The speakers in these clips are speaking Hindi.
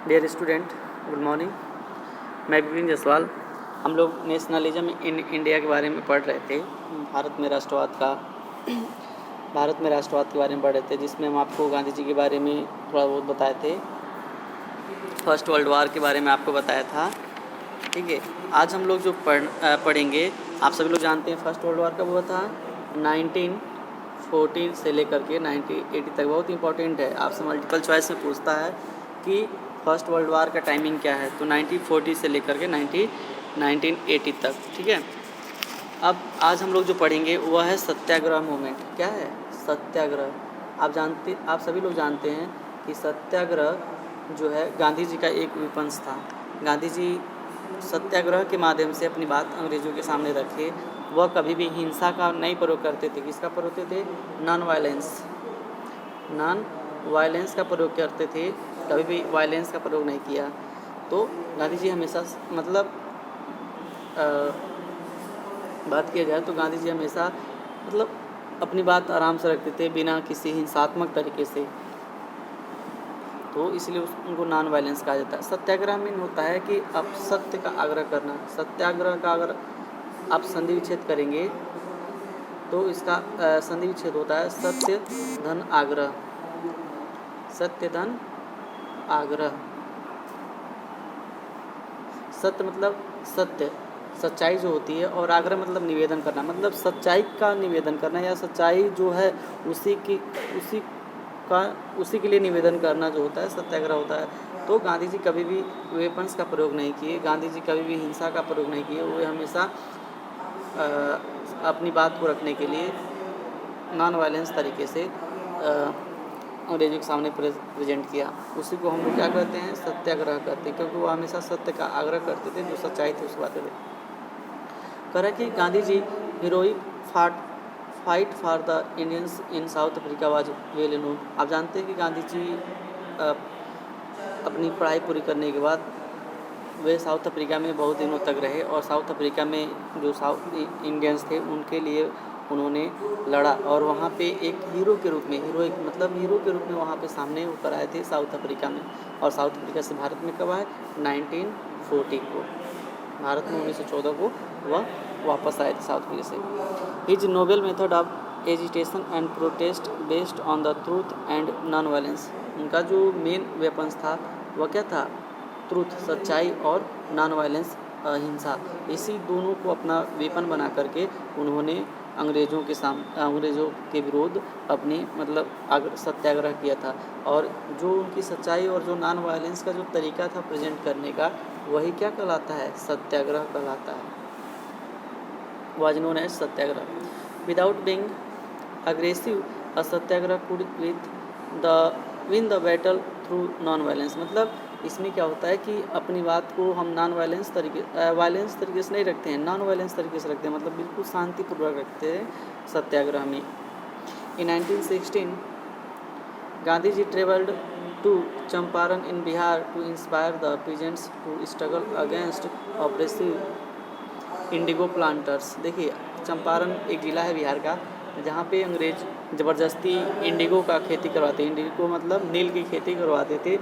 Dear student, good morning. मैं विपिन जायसवाल। हम लोग नेशनलिज्म इन इंडिया के बारे में पढ़ रहे थे। भारत में राष्ट्रवाद के बारे में पढ़ रहे थे, जिसमें हम आपको गांधी जी के बारे में थोड़ा बहुत बताए थे। फर्स्ट वर्ल्ड वार के बारे में आपको बताया था। ठीक है, आज हम लोग जो पढ़ेंगे, आप सभी लोग जानते हैं फर्स्ट वर्ल्ड वार कब हुआ था। 1914 से लेकर के 1980 तक। बहुत इंपॉर्टेंट है, आपसे मल्टीपल चॉइस में पूछता है कि फर्स्ट वर्ल्ड वार का टाइमिंग क्या है, तो 1940 से लेकर के 1980 तक। ठीक है, अब आज हम लोग जो पढ़ेंगे वह है सत्याग्रह मूवमेंट। क्या है सत्याग्रह? आप सभी लोग जानते हैं कि सत्याग्रह जो है गांधी जी का एक विपंस था। गांधी जी सत्याग्रह के माध्यम से अपनी बात अंग्रेजों के सामने रखे। वह कभी भी हिंसा का नहीं प्रयोग करते थे। किसका प्रयोग करते थे? नॉन वायलेंस का प्रयोग करते थे। कभी भी वायलेंस का प्रयोग नहीं किया। तो गांधी जी हमेशा बात किया जाए तो गांधी जी हमेशा अपनी बात आराम से रखते थे, बिना किसी हिंसात्मक तरीके से। तो इसलिए उनको नॉन वायलेंस कहा जाता है। सत्याग्रह में होता है कि आप सत्य का आग्रह करना। सत्याग्रह का अगर आप संधि विच्छेद करेंगे तो इसका संधि विच्छेद होता है सत्य धन आग्रह। सत्य धन आग्रह। सत्य मतलब सत्य, सच्चाई जो होती है, और आग्रह मतलब निवेदन करना, मतलब सच्चाई का निवेदन करना, या सच्चाई जो है उसी के लिए निवेदन करना जो होता है सत्याग्रह होता है। तो गांधी जी कभी भी वेपन्स का प्रयोग नहीं किए। गांधी जी कभी भी हिंसा का प्रयोग नहीं किए। वो हमेशा अपनी बात को रखने के लिए नॉन वायलेंस तरीके से अंग्रेजों के सामने प्रेजेंट किया। उसी को हम लोग क्या कहते हैं? सत्याग्रह कहते हैं, क्योंकि वो हमेशा सत्य का आग्रह करते थे। जो सच्चाई थी उस बात पे कह कि Gandhi ji heroic fight for the Indians in South Africa was well known. आप जानते हैं कि गांधी जी अपनी पढ़ाई पूरी करने के बाद वे साउथ अफ्रीका में बहुत दिनों तक रहे, और साउथ अफ्रीका में जो साउथ इंडियंस थे उनके लिए उन्होंने लड़ा, और वहाँ पे एक हीरो के रूप में वहाँ पे सामने होकर आए थे साउथ अफ्रीका में। और साउथ अफ्रीका से भारत में कब आए? 1940 को। भारत में 1914 को वह वापस आए थे साउथ अफ्रीका से। His Nobel method of agitation and protest based on the truth and non violence. उनका जो मेन वेपन्स था वह क्या था? ट्रूथ, सच्चाई, और नॉन वायलेंस, अहिंसा। इसी दोनों को अपना वेपन बना करके उन्होंने अंग्रेजों के विरोध अपनी सत्याग्रह किया था। और जो उनकी सच्चाई और जो नॉन वायलेंस का जो तरीका था प्रेजेंट करने का, वही क्या कहलाता है? सत्याग्रह कहलाता है। Was known as satyagraha. Without being aggressive, a satyagraha could win the battle through non violence. मतलब इसमें क्या होता है कि अपनी बात को हम वायलेंस तरीके से नहीं रखते हैं, नॉन वायलेंस तरीके से रखते हैं, मतलब बिल्कुल शांतिपूर्वक रखते हैं सत्याग्रह में। In 1916 Gandhi ji travelled to Champaran in Bihar to inspire the peasants to struggle against oppressive indigo planters. देखिए, चंपारण एक जिला है बिहार का, जहाँ पे अंग्रेज ज़बरदस्ती इंडिगो का खेती करवाते। इंडिगो मतलब नील की खेती करवाते थे।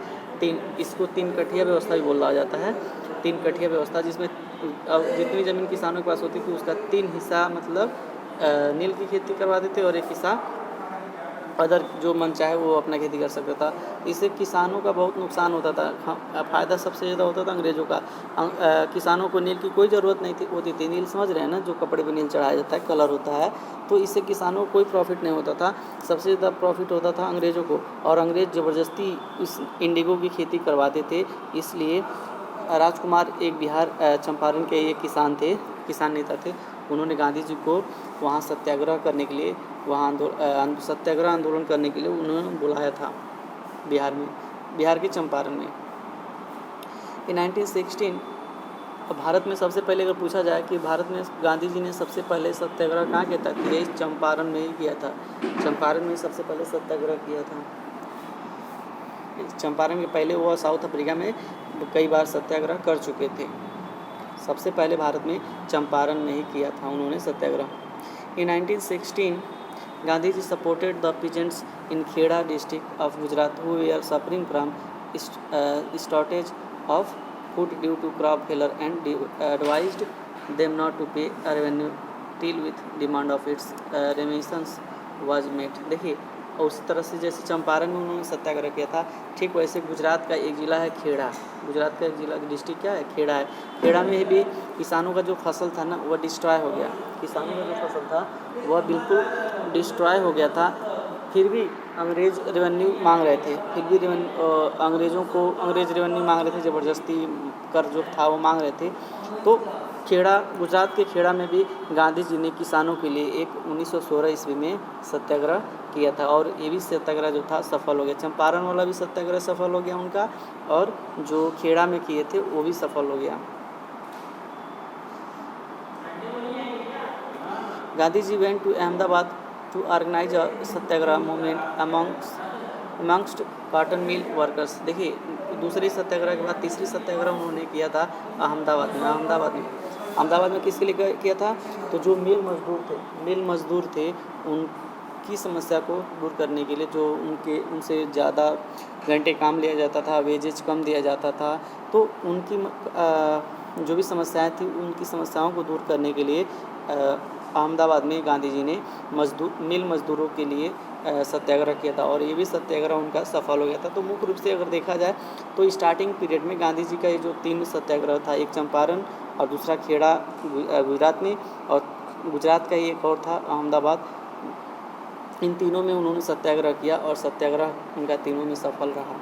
इसको 3 कठिया व्यवस्था भी बोला जाता है। 3 कठिया व्यवस्था, जिसमें जितनी ज़मीन किसानों के पास होती थी उसका 3 हिस्सा नील की खेती करवाते थे, और 1 हिस्सा अदर जो मन चाहे वो अपना खेती कर सकता था। इससे किसानों का बहुत नुकसान होता था। फ़ायदा सबसे ज़्यादा होता था अंग्रेज़ों का। किसानों को नील की कोई ज़रूरत नहीं होती थी। नील समझ रहे हैं ना, जो कपड़े पे नील चढ़ाया जाता है, कलर होता है। तो इससे किसानों को कोई प्रॉफिट नहीं होता था। सबसे ज़्यादा प्रॉफिट होता था अंग्रेज़ों को, और अंग्रेज़ ज़बरदस्ती इस इंडिगो की खेती करवाते थे। इसलिए राजकुमार एक बिहार चंपारण के एक किसान नेता थे। उन्होंने गांधी जी को वहाँ सत्याग्रह करने के लिए, सत्याग्रह आंदोलन करने के लिए उन्होंने बुलाया था बिहार के चंपारण में। इन 1916 भारत में सबसे पहले अगर पूछा जाए कि भारत में गांधी जी ने सबसे पहले सत्याग्रह कहाँ किया था, तो ये चंपारण में ही किया था। चंपारण में सबसे पहले सत्याग्रह किया था। चंपारण के पहले वह साउथ अफ्रीका में कई बार सत्याग्रह कर चुके थे। सबसे पहले भारत में चंपारण में ही किया था उन्होंने satyagraha. In 1916 Gandhi ji supported the peasants in Kheda district of Gujarat who they are suffering from shortage of food due to crop failure and advised them not to pay a revenue till with demand of its remittance was met। देखिए, और उसी तरह से जैसे चंपारण में उन्होंने सत्याग्रह किया था, ठीक वैसे गुजरात का एक ज़िला है खेड़ा। गुजरात का एक ज़िला डिस्ट्रिक्ट क्या है? खेड़ा है। खेड़ा में भी किसानों का जो फसल था ना वह डिस्ट्रॉय हो गया। किसानों का जो फसल था वह बिल्कुल डिस्ट्रॉय हो गया था। फिर भी अंग्रेज़ रेवेन्यू मांग रहे थे, फिर भी अंग्रेज़ रेवेन्यू मांग रहे थे, ज़बरदस्ती कर जो था वो मांग रहे थे। तो खेड़ा, गुजरात के खेड़ा में भी गांधी जी ने किसानों के लिए एक 1916 ईस्वी में सत्याग्रह किया था और ये भी सत्याग्रह जो था सफल हो गया। चंपारण वाला भी सत्याग्रह सफल हो गया उनका, और जो खेड़ा में किए थे वो भी सफल हो गया। Gandhi ji went to Ahmedabad to organise a satyagraha movement amongst cotton mill workers. देखिए, दूसरी सत्याग्रह के बाद तीसरी सत्याग्रह उन्होंने किया था अहमदाबाद में किसके लिए किया था? तो जो मिल मजदूर थे उनकी समस्या को दूर करने के लिए, जो उनसे ज़्यादा घंटे काम लिया जाता था, वेजेज कम दिया जाता था, तो उनकी जो भी समस्याएं थी उनकी समस्याओं को दूर करने के लिए अहमदाबाद में गांधी जी ने मिल मजदूरों के लिए सत्याग्रह किया था और ये भी सत्याग्रह उनका सफल हो गया था। तो मुख्य रूप से अगर देखा जाए तो स्टार्टिंग पीरियड में गांधी जी का ये जो 3 सत्याग्रह था, एक चंपारण और दूसरा खेड़ा गुजरात में, और गुजरात का ही एक और था अहमदाबाद, इन तीनों में उन्होंने सत्याग्रह किया और सत्याग्रह उनका तीनों में सफल रहा।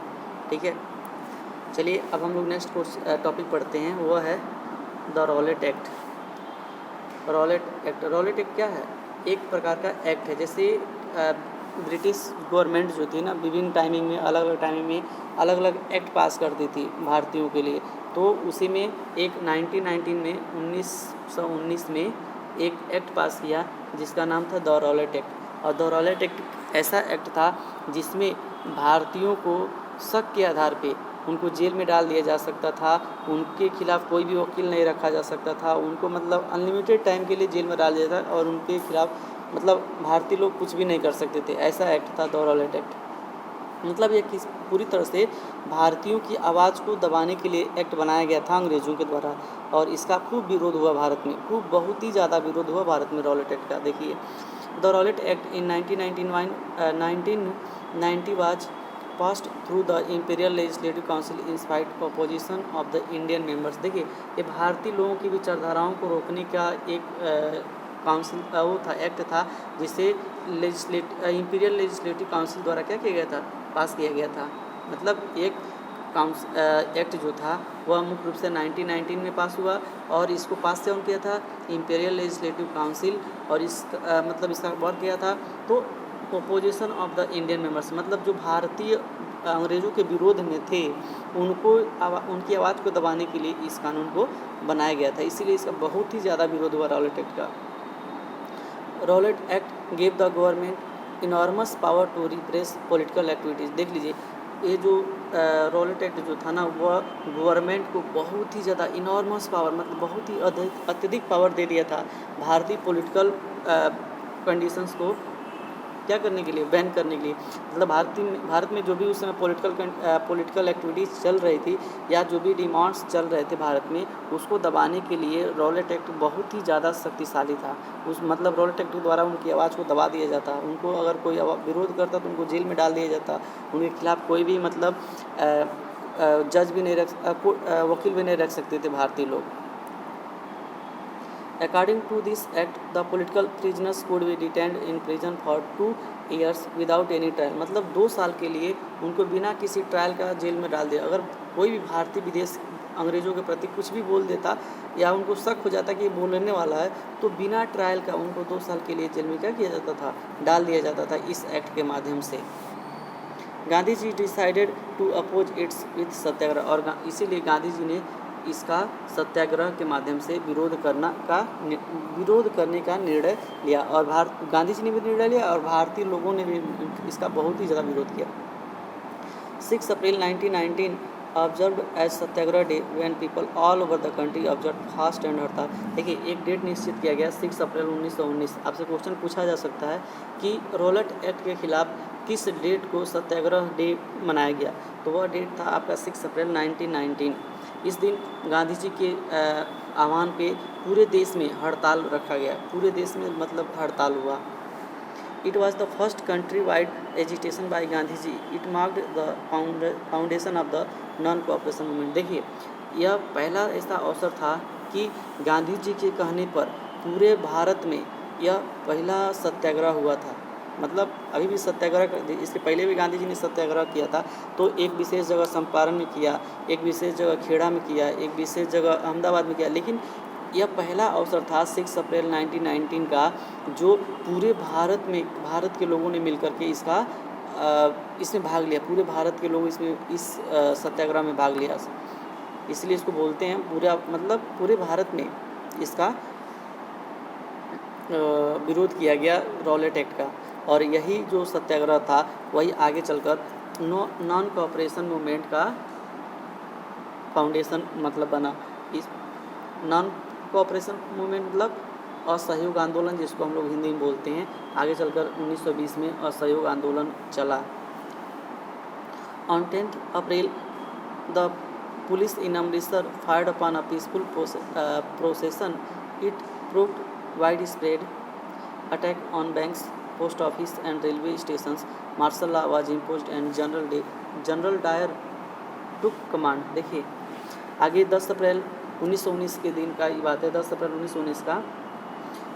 ठीक है, चलिए अब हम लोग नेक्स्ट टॉपिक पढ़ते हैं, वह है the Rowlatt act. Rowlatt act क्या है? एक प्रकार का एक्ट है। जैसे ब्रिटिश गवर्नमेंट जो थी ना, विभिन्न टाइमिंग में अलग अलग एक्ट पास करती थी भारतीयों के लिए। तो उसी में एक 1919 में एक एक्ट पास किया जिसका नाम था द रॉलेट एक्ट। और द रॉलेट एक्ट ऐसा एक्ट था जिसमें भारतीयों को शक के आधार पे उनको जेल में डाल दिया जा सकता था, उनके खिलाफ़ कोई भी वकील नहीं रखा जा सकता था, उनको मतलब अनलिमिटेड टाइम के लिए जेल में डाल दिया था और उनके खिलाफ़ मतलब भारतीय लोग कुछ भी नहीं कर सकते थे। ऐसा एक्ट था द रॉलेट एक्ट। मतलब ये पूरी तरह से भारतीयों की आवाज़ को दबाने के लिए एक्ट बनाया गया था अंग्रेज़ों के द्वारा, और इसका खूब विरोध हुआ भारत में, बहुत ही ज़्यादा विरोध हुआ भारत में रॉलेट एक्ट का। देखिए, the Rowlatt act in 1990 was passed through the imperial legislative council in spite opposition of the Indian members. देखिए, ये भारतीय लोगों की विचारधाराओं को रोकने का एक काउंसिल वो था, एक्ट था, जिसे इम्पीरियल लेजिस्लेटिव काउंसिल द्वारा क्या किया गया था? पास किया गया था। मतलब एक एक्ट जो था वह मुख्य रूप से 1919 में पास हुआ और इसको पास कौन किया था? Imperial legislative council. और मतलब इसका वर्क किया था तो opposition of the Indian members, मतलब जो भारतीय अंग्रेज़ों के विरोध में थे उनकी आवाज़ को दबाने के लिए इस कानून को बनाया गया था। इसीलिए इसका बहुत ही ज़्यादा विरोध हुआ रॉलेट एक्ट का। Rowlatt Act gave the government enormous power to repress political activities. देख लीजिए, ये जो रॉलेट एक्ट जो था ना वह गवर्नमेंट को बहुत ही ज़्यादा इनॉर्मस पावर, मतलब बहुत ही अत्यधिक पावर दे दिया था भारतीय पॉलिटिकल कंडीशंस को क्या करने के लिए? बैन करने के लिए। मतलब भारत में जो भी उस समय पॉलिटिकल एक्टिविटीज़ चल रही थी या जो भी डिमांड्स चल रहे थे भारत में, उसको दबाने के लिए रॉलेट एक्ट बहुत ही ज़्यादा शक्तिशाली था। मतलब रॉलेट एक्ट के द्वारा उनकी आवाज़ को दबा दिया जाता, उनको अगर कोई विरोध करता तो उनको जेल में डाल दिया जाता, उनके खिलाफ़ कोई भी मतलब जज भी नहीं वकील भी नहीं रख सकते थे भारतीय लोग। According to this act, the political prisoners could be detained in prison for 2 years without any trial। मतलब 2 साल के लिए उनको बिना किसी ट्रायल का जेल में डाल दिया। अगर कोई भी भारतीय विदेश अंग्रेज़ों के प्रति कुछ भी बोल देता या उनको शक हो जाता कि ये बोलने वाला है, तो बिना ट्रायल का उनको 2 साल के लिए जेल में क्या किया जाता था? डाल दिया जाता था इस एक्ट के माध्यम से। Gandhi ji decided to oppose its with satyagraha, और इसीलिए गांधी जी ने इसका सत्याग्रह के माध्यम से विरोध करने का निर्णय लिया। और गांधी जी ने भी निर्णय लिया और भारतीय लोगों ने भी इसका बहुत ही ज़्यादा विरोध किया। 6 April 1919 observed as satyagraha day when people all over the country observed fast and hartal. देखिए एक डेट निश्चित किया गया 6 अप्रैल 1919। आपसे क्वेश्चन पूछा जा सकता है कि रॉलेट एक्ट के खिलाफ किस डेट को सत्याग्रह डे मनाया गया, तो वह डेट था आपका 6 अप्रैल 1919। इस दिन गांधी जी के आह्वान पे पूरे देश में हड़ताल रखा गया, पूरे देश में मतलब हड़ताल हुआ। It was the first country-wide agitation by Gandhi ji. It marked the foundation of the non-cooperation movement। देखिए यह पहला ऐसा अवसर था कि गांधी जी के कहने पर पूरे भारत में यह पहला सत्याग्रह हुआ था। मतलब अभी भी सत्याग्रह, इसके पहले भी गांधी जी ने सत्याग्रह किया था, तो एक विशेष जगह चंपारण में किया, एक विशेष जगह खेड़ा में किया, एक विशेष जगह अहमदाबाद में किया, लेकिन यह पहला अवसर था 6 अप्रैल 1919 का, जो पूरे भारत में भारत के लोगों ने मिलकर के इसमें भाग लिया। पूरे भारत के लोग इस सत्याग्रह में भाग लिया, इसलिए इसको बोलते हैं पूरे भारत में इसका विरोध किया गया रॉलेट एक्ट का। और यही जो सत्याग्रह था वही आगे चलकर नॉन कोऑपरेशन मूवमेंट का फाउंडेशन बना। इस नॉन कोऑपरेशन मूवमेंट मतलब असहयोग आंदोलन, जिसको हम लोग हिंदी में बोलते हैं। आगे चलकर 1920 में असहयोग आंदोलन चला। On 10 April the police in Amritsar fired upon a peaceful procession. It proved widespread attack on banks, post office and railway stations. Martial law was imposed and General Dyer took command. देखिए आगे 10 अप्रैल 1919 के दिन का ये बात है, 10 अप्रैल 1919 का,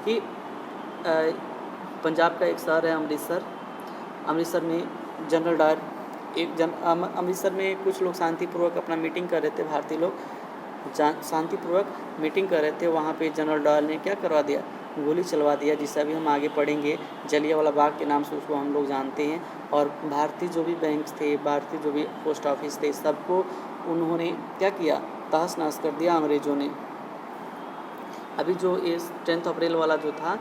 कि पंजाब का एक शहर है अमृतसर। अमृतसर में जनरल डायर अमृतसर में कुछ लोग शांतिपूर्वक अपना मीटिंग कर रहे थे, भारतीय लोग शांतिपूर्वक मीटिंग कर रहे थे। वहाँ पे जनरल डायर ने क्या करवा दिया, गोली चलवा दिया, जिसे अभी हम आगे पढ़ेंगे। जलियांवाला बाग के नाम से उसको हम लोग जानते हैं। और भारतीय जो भी बैंक थे, भारतीय जो भी पोस्ट ऑफिस थे, सबको उन्होंने क्या किया, तहस नहस कर दिया अंग्रेज़ों ने। अभी जो ये 10 अप्रैल वाला जो था,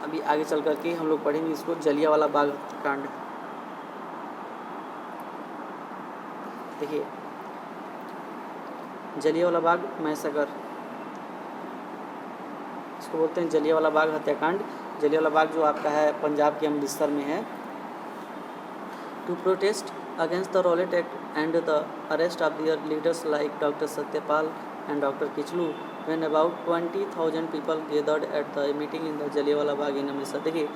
अभी आगे चल कर के हम लोग पढ़ेंगे इसको, जलियांवाला बाग कांड। देखिए जलियांवाला बाग मैसेकर, इसको बोलते हैं जलियांवाला बाग हत्याकांड। जलियांवाला बाग जो आपका है पंजाब के अमृतसर में है। To protest against the Rowlatt Act and the arrest of their leaders like Dr. Satyapal and Dr. Kichlu, when about 20,000 people gathered at the meeting in the Jallianwala Bagh in Amritsar. देखिए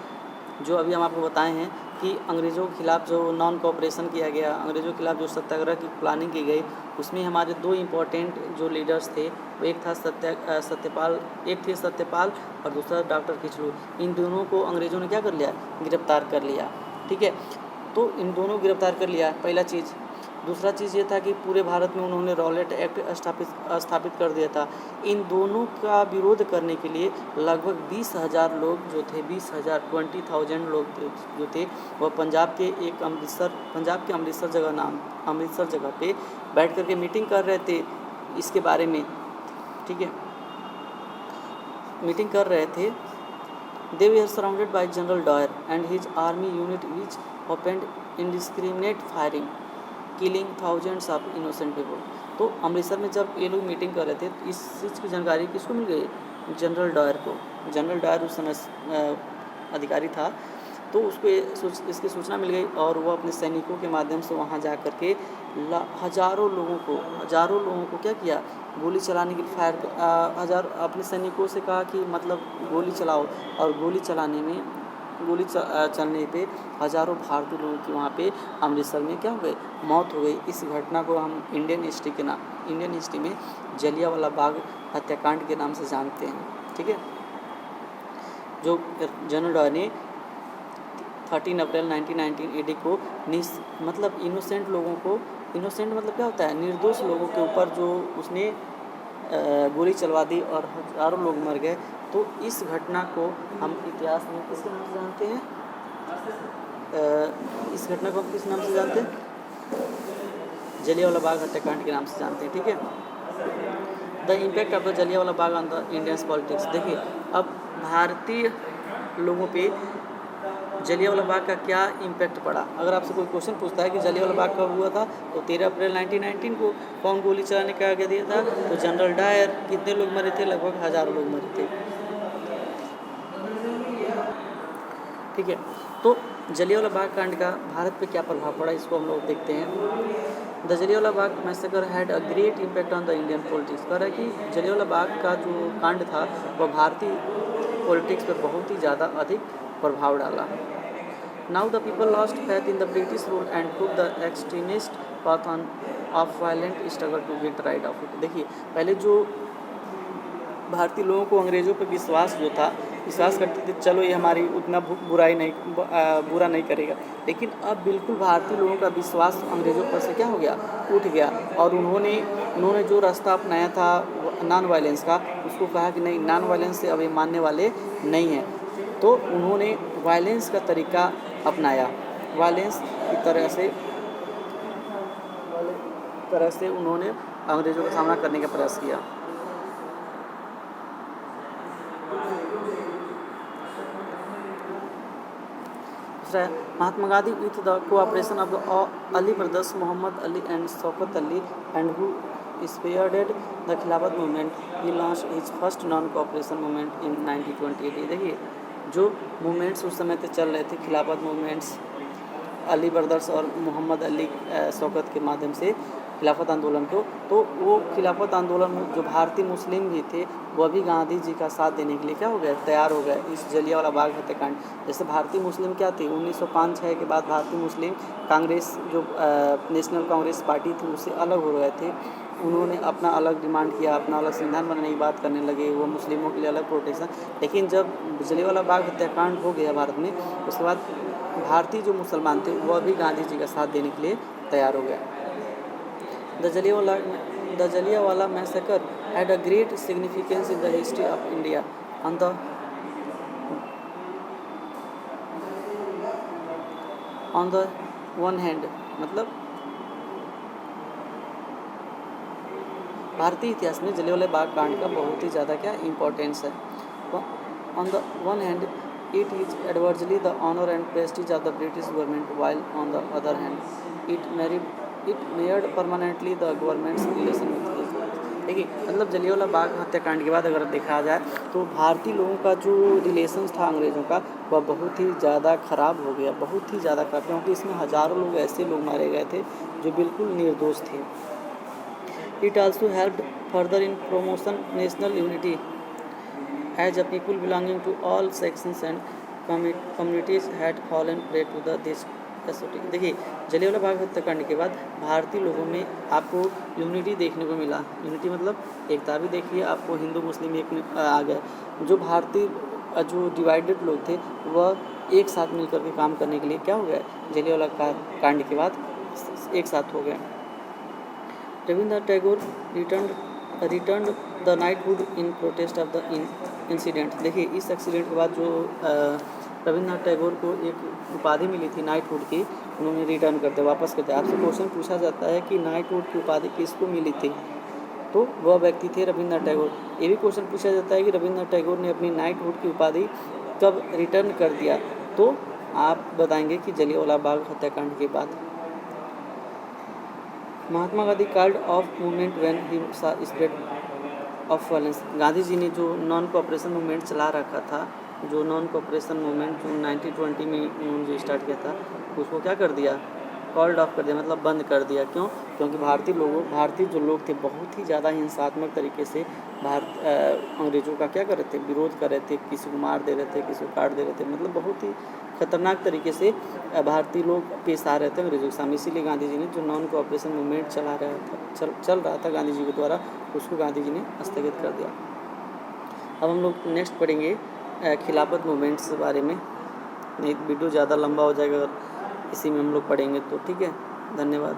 जो अभी हम आपको बताए हैं कि अंग्रेज़ों के खिलाफ जो नॉन कोऑपरेशन किया गया, अंग्रेज़ों के खिलाफ जो सत्याग्रह की प्लानिंग की गई, उसमें हमारे दो इम्पोर्टेंट जो लीडर्स थे, वो एक थे सत्यपाल और दूसरा डॉक्टर किचलू। इन दोनों को अंग्रेज़ों ने क्या कर लिया, गिरफ्तार कर लिया। ठीक है, तो इन दोनों को गिरफ्तार कर लिया, पहला चीज़। दूसरा चीज़ ये था कि पूरे भारत में उन्होंने रॉलेट एक्ट स्थापित कर दिया था। इन दोनों का विरोध करने के लिए लगभग 20,000 लोग जो थे, 20,000 लोग जो थे, वह पंजाब के अमृतसर जगह पे बैठ कर के मीटिंग कर रहे थे इसके बारे में। ठीक है, मीटिंग कर रहे थे। They were surrounded by General Dyer and his army unit, which opened indiscriminate firing, killing thousands of innocent people। तो अमृतसर में जब ये लोग मीटिंग कर रहे थे, तो इस चीज़ की जानकारी किसको मिल गई, जनरल डायर को। जनरल डायर उस समय अधिकारी था, तो उसको इसकी सूचना मिल गई और वह अपने सैनिकों के माध्यम से वहाँ जा कर के हज़ारों लोगों को क्या किया, गोली चलाने की अपने सैनिकों से कहा कि मतलब गोली चलाओ। और गोली चलने पे हज़ारों भारतीय लोगों की वहाँ पे अमृतसर में क्या हो गई, मौत हो गई। इस घटना को हम इंडियन हिस्ट्री में जलियांवाला बाग हत्याकांड के नाम से जानते हैं। ठीक है, जो जनरल डायर ने 13 अप्रैल 1919 ईडी को मतलब इनोसेंट लोगों को, इनोसेंट मतलब क्या होता है, निर्दोष लोगों के ऊपर जो उसने गोली चलवा दी और हज़ारों लोग मर गए। तो इस घटना को हम इतिहास में किसके नाम से जानते हैं, इस घटना को हम किस नाम से जानते हैं, जलियांवाला बाग हत्याकांड के नाम से जानते हैं। ठीक है, the impact of the Jallianwala Bagh on the Indians politics. देखिए अब भारतीय लोगों पे जलियांवाला बाग का क्या इम्पैक्ट पड़ा। अगर आपसे कोई क्वेश्चन पूछता है कि जलियांवाला बाग कब हुआ था, तो 13 अप्रैल 1919 को। कौन गोली चलाने का आज्ञा दिया था, तो जनरल डायर। कितने लोग मरे थे, लगभग 1000 लोग मरे थे। ठीक है, तो जलियांवाला बाग कांड का भारत पे क्या प्रभाव पड़ा, इसको हम लोग देखते हैं। The Jallianwala Bagh massacre had a great impact on the Indian politics. कह रहा है कि जलियांवाला बाग का जो कांड था वह भारतीय पॉलिटिक्स पर बहुत ही ज़्यादा अधिक प्रभाव डाला। Now the people lost faith in the British rule and took the extremist path on of violent struggle to get rid of it. देखिए, पहले जो भारतीय लोगों को अंग्रेज़ों पर विश्वास जो था, विश्वास करते थे चलो ये हमारी उतना बुरा नहीं करेगा, लेकिन अब बिल्कुल भारतीय लोगों का विश्वास अंग्रेज़ों पर से क्या हो गया, उठ गया। और उन्होंने जो रास्ता अपनाया था नॉन वायलेंस का, उसको कहा कि नहीं, नॉन वायलेंस से अब ये मानने वाले नहीं हैं। तो उन्होंने वायलेंस का तरीका अपनाया। वायलेंस की तरह से उन्होंने अंग्रेज़ों का सामना करने का प्रयास किया। Mahatma Gandhi with the cooperation of the Ali brothers Mohammad Ali and Shaukat Ali and who spearheaded the Khilafat movement, he launch his first non cooperation movement in 1928। देखिए, जो मूवमेंट्स उस समय तक चल रहे थे, खिलाफत मूवमेंट्स, अली ब्रदर्स और मोहम्मद अली शौकत के माध्यम से खिलाफत आंदोलन को, तो वो खिलाफत आंदोलन में जो भारतीय मुस्लिम भी थे वह भी गांधी जी का साथ देने के लिए क्या हो गए, तैयार हो गए इस जलियांवाला बाग हत्याकांड। जैसे भारतीय मुस्लिम क्या थी, 1905-6 के बाद भारतीय मुस्लिम कांग्रेस जो नेशनल कांग्रेस पार्टी थी उससे अलग हो गए थे। उन्होंने अपना अलग डिमांड किया, अपना अलग संविधान बनाने की बात करने लगे, वो मुस्लिमों के लिए अलग प्रोटेक्शन। लेकिन जब जलियांवाला बाग हत्याकांड हो गया भारत में, उसके बाद भारतीय जो मुसलमान थे वह भी गांधी जी का साथ देने के लिए तैयार हो गया। The Jallianwala massacre had a great significance in the history of India. On the one hand, मतलब भारतीय इतिहास में जलियांवाला बाग कांड का बहुत ही ज़्यादा क्या इम्पोर्टेंस है। On the one hand it is adversely the honor and prestige of the British government, while on the other hand it marred permanently the government's relation with Israel। देखिए, मतलब जलियांवाला बाग हत्याकांड के बाद अगर देखा जाए तो भारतीय लोगों का जो रिलेशंस था अंग्रेज़ों का वह बहुत ही ज़्यादा ख़राब हो गया, बहुत ही ज़्यादा ख़राब, क्योंकि इसमें हज़ारों लोग ऐसे लोग मारे गए थे जो बिल्कुल निर्दोष थे। It also helped further in promotion national unity as a people belonging to all sections and communities had fallen prey to the this कैसेटी। देखिए, जलियांवाला बाग हत्याकांड के बाद भारतीय लोगों में आपको यूनिटी देखने को मिला। यूनिटी मतलब एकता भी देखिए, आपको हिंदू मुस्लिम एक में आ गए। जो भारतीय जो डिवाइडेड लोग थे वह एक साथ मिलकर के काम करने के लिए क्या हो गया, जलियांवाला कांड के बाद एक साथ हो गए। Rabindranath Tagore return the knighthood in protest of the incident. देखिए, इस एक्सीडेंट के बाद जो रविंद्रनाथ टैगोर को एक उपाधि मिली थी नाइटहुड की, उन्होंने रिटर्न करते वापस करते। आपसे क्वेश्चन पूछा जाता है कि नाइटहुड की उपाधि किसको मिली थी, तो वह व्यक्ति थे रविंद्रनाथ टैगोर। ये भी क्वेश्चन पूछा जाता है कि रविंद्रनाथ टैगोर ने अपनी नाइटहुड की उपाधि कब रिटर्न कर दिया, तो आप बताएंगे कि जलियांवाला बाग हत्याकांड के बाद। Mahatma Gandhi called off movement when he saw spread of violence. Gandhi ji ने जो नॉन कोऑपरेशन मूवमेंट चला रखा था, जो नॉन कोऑपरेशन मूवमेंट जो 1920 में उन्होंने जो स्टार्ट किया था, उसको क्या कर दिया, कॉल्ड ऑफ कर दिया, मतलब बंद कर दिया। क्यों? क्योंकि भारतीय जो लोग थे बहुत ही ज़्यादा हिंसात्मक तरीके से अंग्रेज़ों का क्या कर रहे थे, विरोध कर रहे थे, किसी को मार दे रहे थे, किसी को काट दे रहे थे, मतलब बहुत ही खतरनाक तरीके से भारतीय लोग पेश आ रहे थे अंग्रेज़ों के सामने। इसीलिए गांधी जी ने जो नॉन कोऑपरेशन मूवमेंट चल रहा था गांधी जी के द्वारा, उसको गांधी जी ने स्थगित कर दिया। अब हम लोग नेक्स्ट पढ़ेंगे खिलाफत मूवमेंट्स के बारे में। नहीं वीडियो ज़्यादा लंबा हो जाएगा अगर इसी में हम लोग पढ़ेंगे तो। ठीक है, धन्यवाद।